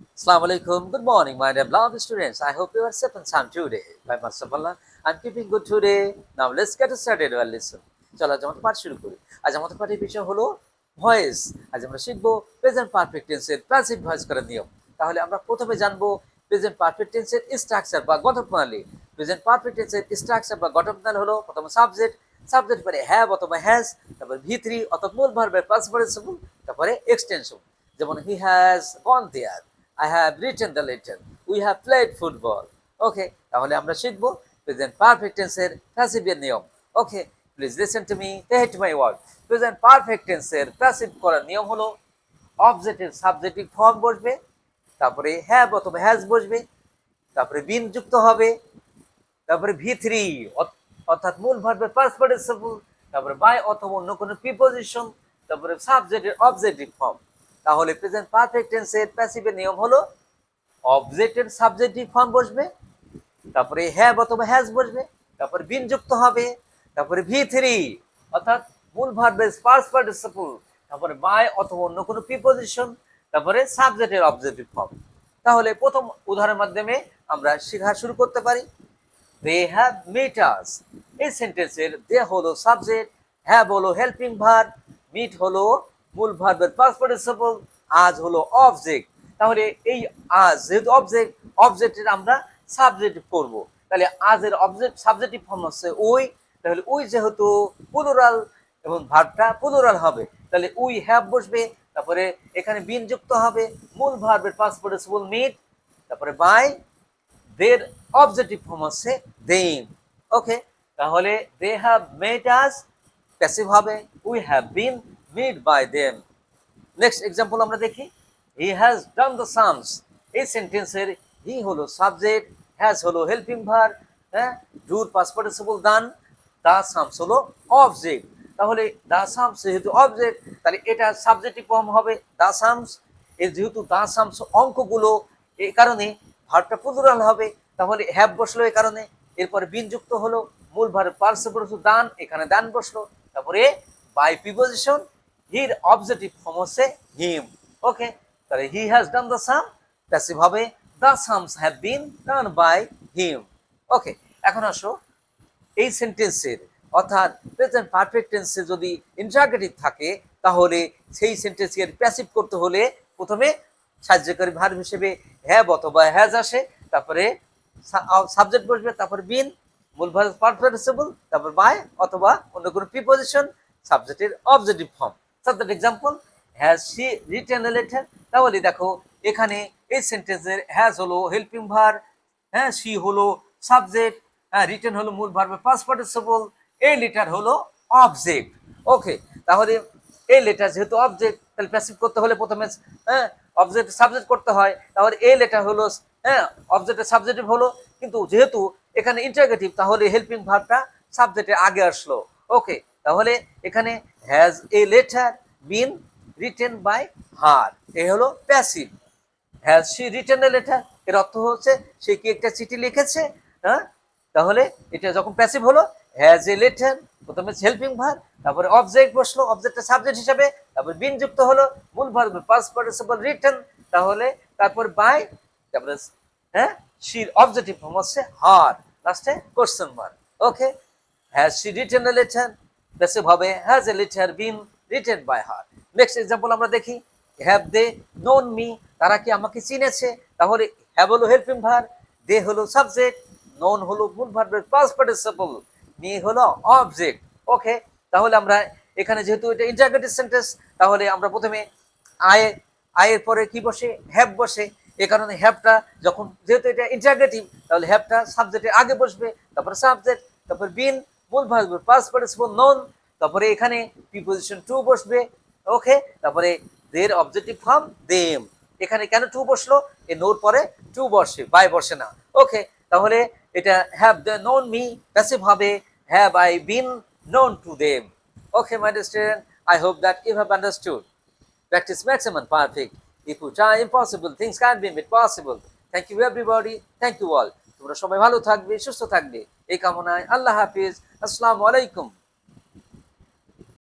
Assalamu alaikum. Good morning, my dear beloved students. I hope you are safe and sound today. By mercy of Allah, I'm keeping good today. Now let's get started our lesson. চলো আজ আমাদের পাঠ শুরু করি। আজ আমাদের পাঠের বিষয় হলো ভয়েস। আজ আমরা শিখবো প্রেজেন্ট পারফেক্ট টেন্সের প্যাসিভ ভয়েস করার নিয়ম। তাহলে আমরা প্রথমে জানবো প্রেজেন্ট পারফেক্ট টেন্সের স্ট্রাকচার বা গঠন প্রণালী। প্রেজেন্ট পারফেক্ট টেন্সের স্ট্রাকচার বা গঠন প্রণালী হলো প্রথমে সাবজেক্ট, সাবজেক্ট পরে হ্যাভ অথবা হ্যাজ, তারপরে ভি3 অর্থাৎ মূল ভার্বের পাস্ট পার্টিসিপল, তারপরে এক্সটেনশন। যেমন he has gone there, I have written the letter. We have played football. Okay, তাহলে আমরা শিখবো প্রেজেন্ট পারফেক্ট টেন্সের প্যাসিভের নিয়ম। Okay, please listen to me, heed my word. Present perfect টেন্সের প্যাসিভ করার নিয়ম হলো অবজেক্টের সাবজেক্টিভ ফর্ম বসবে, তারপরে হ্যাভ অথবা হ্যাজ বসবে, তারপরে বিন যুক্ত হবে, তারপরে ভি3 অর্থাৎ মূল ভার্বের পাস্ট পার্টিসিপল, তারপরে বাই অথবা অন্য কোনো প্রিপজিশন, তারপরে সাবজেক্টের অবজেক্টিভ ফর্ম। তাহলে প্রেজেন্ট পারফেক্ট টেন্সের প্যাসিভের নিয়ম হলো অবজেক্টের সাবজেক্টিভ ফর্ম বসবে, তারপরে হ্যাভ অথবা হ্যাজ বসবে, তারপরে বিন যুক্ত হবে, তারপরে ভি3 অর্থাৎ মূল ভার্বের পাস্ট পার্টিসিপল, তারপরে বাই অথবা অন্য কোনো প্রিপজিশন, তারপরে সাবজেক্টের অবজেক্টিভ ফর্ম। তাহলে প্রথম উদাহরণের মাধ্যমে আমরা শেখা শুরু করতে পারি। দে হ্যাভ মিট আস। এই সেন্টেন্সের দে হলো সাবজেক্ট, হ্যাভ হলো হেল্পিং ভার্ব, মিট হলো মূল ভার্বের পাস্ট পার্টিসিপল, আজ হলো অবজেক্ট। তাহলে এই আজ যেহেতু অবজেক্ট, অবজেক্টের আমরা সাবজেক্টিভ করব। তাহলে আজের অবজেক্ট সাবজেক্টিভ ফর্ম হচ্ছে উই। তাহলে উই যেহেতু প্লুরাল এবং ভার্বটা প্লুরাল হবে, তাহলে উই হ্যাভ বসবে, তারপরে এখানে বিন যুক্ত হবে, মূল ভার্বের পাস্ট পার্টিসিপল মিট, তারপরে বাই, দের অবজেক্টিভ ফর্ম হচ্ছে দেম। ওকে, তাহলে they have made us passive হবে, we have been made by them. Next example আমরা দেখি। He has done the sums. এই সেন্টেন্সের হি হলো সাবজেক্ট, হ্যাজ হলো হেল্পিং ভার্ব, হ্যাঁ, ডুর পাস্ট পার্টিসিপল ডান, দা সামস হলো অবজেক্ট। তাহলে দা সামস যেহেতু অবজেক্ট, তাহলে এটা সাবজেক্টিভ ফর্ম হবে দা সামস। এর যেহেতু দা সামস অঙ্কগুলো, এই কারণে ভার্বটা প্লুরাল হবে। তাহলে হ্যাভ বসলো এই কারণে, এরপরে বিন যুক্ত হলো, মূল ভার্ব পার্টিসিপল দান, এখানে দান বসলো, তারপরে বাই প্রিপজিশন, হির অবজেক্টিভ ফর্ম হচ্ছে হিম। ওকে, তাহলে he has done the sum passive হবে the sums have been done by him. Okay, এখন আসো এই সেন্টেন্সের অর্থাৎ প্রেজেন্ট পারফেক্ট টেন্সে যদি ইন্টারগেটিভ থাকে, তাহলে সেই সেন্টেন্সকে প্যাসিভ করতে হলে প্রথমে সাহায্যকারী ভার্ব হিসেবে হ্যাভ অথবা হ্যাজ আসে, তারপরে সাবজেক্ট বসবে, তারপর বিন, মূল ভার্ব পার্টিসিপল, তারপর বাই অথবা অন্য কোনো প্রিপজিশন, সাবজেক্টের objective form. Subject example, has she written a letter. তাহলে দেখো এখানে এই সেন্টেন্সের হ্যাজ হলো হেল্পিং ভার্ব, হ্যাঁ, শি হলো সাবজেক্ট, হ্যাঁ, রিটেন হলো মূল ভার্বের পাস্ট পার্টিসিপল, এই লেটার হলো অবজেক্ট। ওকে, তাহলে এই লেটার যেহেতু অবজেক্ট, তাহলে প্যাসিভ করতে হলে প্রথমে হ্যাঁ অবজেক্ট সাবজেক্ট করতে হয়। তাহলে এই লেটার হলো হ্যাঁ অবজেক্টের সাবজেক্টিভ হলো, কিন্তু যেহেতু এখানে ইন্টারগেটিভ, তাহলে হেল্পিং ভার্বটা সাবজেক্টের আগে আসলো। ওকে, তাহলে এখানে has a letter been written by her, a হলো passive. Has she written a letter, এর অর্থ হচ্ছে সে কি একটা চিঠি লিখেছে। হ্যাঁ, তাহলে এটা যখন প্যাসিভ হলো, হ্যাজ এ লেটার প্রথমে হেল্পিং ভার্ব, তারপরে অবজেক্ট বসলো, অবজেক্টের সাবজেক্ট হিসেবে, তারপর বিন যুক্ত হলো, মূল ভার্ব পাস্ট পার্টিসিপল রিটেন, তাহলে তারপর বাই, তারপরে হ্যাঁ শির অবজেক্টিভ ফর্ম হচ্ছে হার, লাস্টে question mark. Okay, has she written a letter passive হবে has a letter been written by her. Next example আমরা দেখি। হ্যাভ দে নোন মি, তারা কি আমাকে চিনেছে। তাহলে হ্যাভ হলো হেল্পিং ভার্ব, দে হলো সাবজেক্ট, নোন হলো মূল ভার্বের পাস্ট পার্টিসিপল, মি হলো অবজেক্ট। ওকে, তাহলে আমরা এখানে যেহেতু এটা ইন্টারগেটিভ সেন্টেন্স, তাহলে আমরা প্রথমে আয়, আয়ের পরে কি বসে, হ্যাভ বসে। এ কারণে হ্যাভটা যখন যেহেতু এটা ইন্টারগেটিভ, তাহলে হ্যাভটা সাবজেক্টের আগে বসবে, তারপরে সাবজেক্ট, তারপর বিন, মূল ভার্বের পাস্ট পার্টিসিপল নোন, তারপরে এখানে প্রিপজিশন টু বসবে। ওকে, তারপরে দের অবজেক্টিভ ফর্ম দেম। এখানে কেন টু বসলো, এ নোর পরে টু বসে, বাই বসে না। ওকে, তাহলে এটা have they known me passive হবে have I been known to them. Okay, my dear student, I hope that you have understood. Practice maximum perfect. If you try impossible, things can be made possible. Thank you everybody. Thank you all. তোমরা সবাই ভালো থাকবে, সুস্থ থাকবে এই কামনায়। আল্লাহ হাফিজ। আসসালামু আলাইকুম।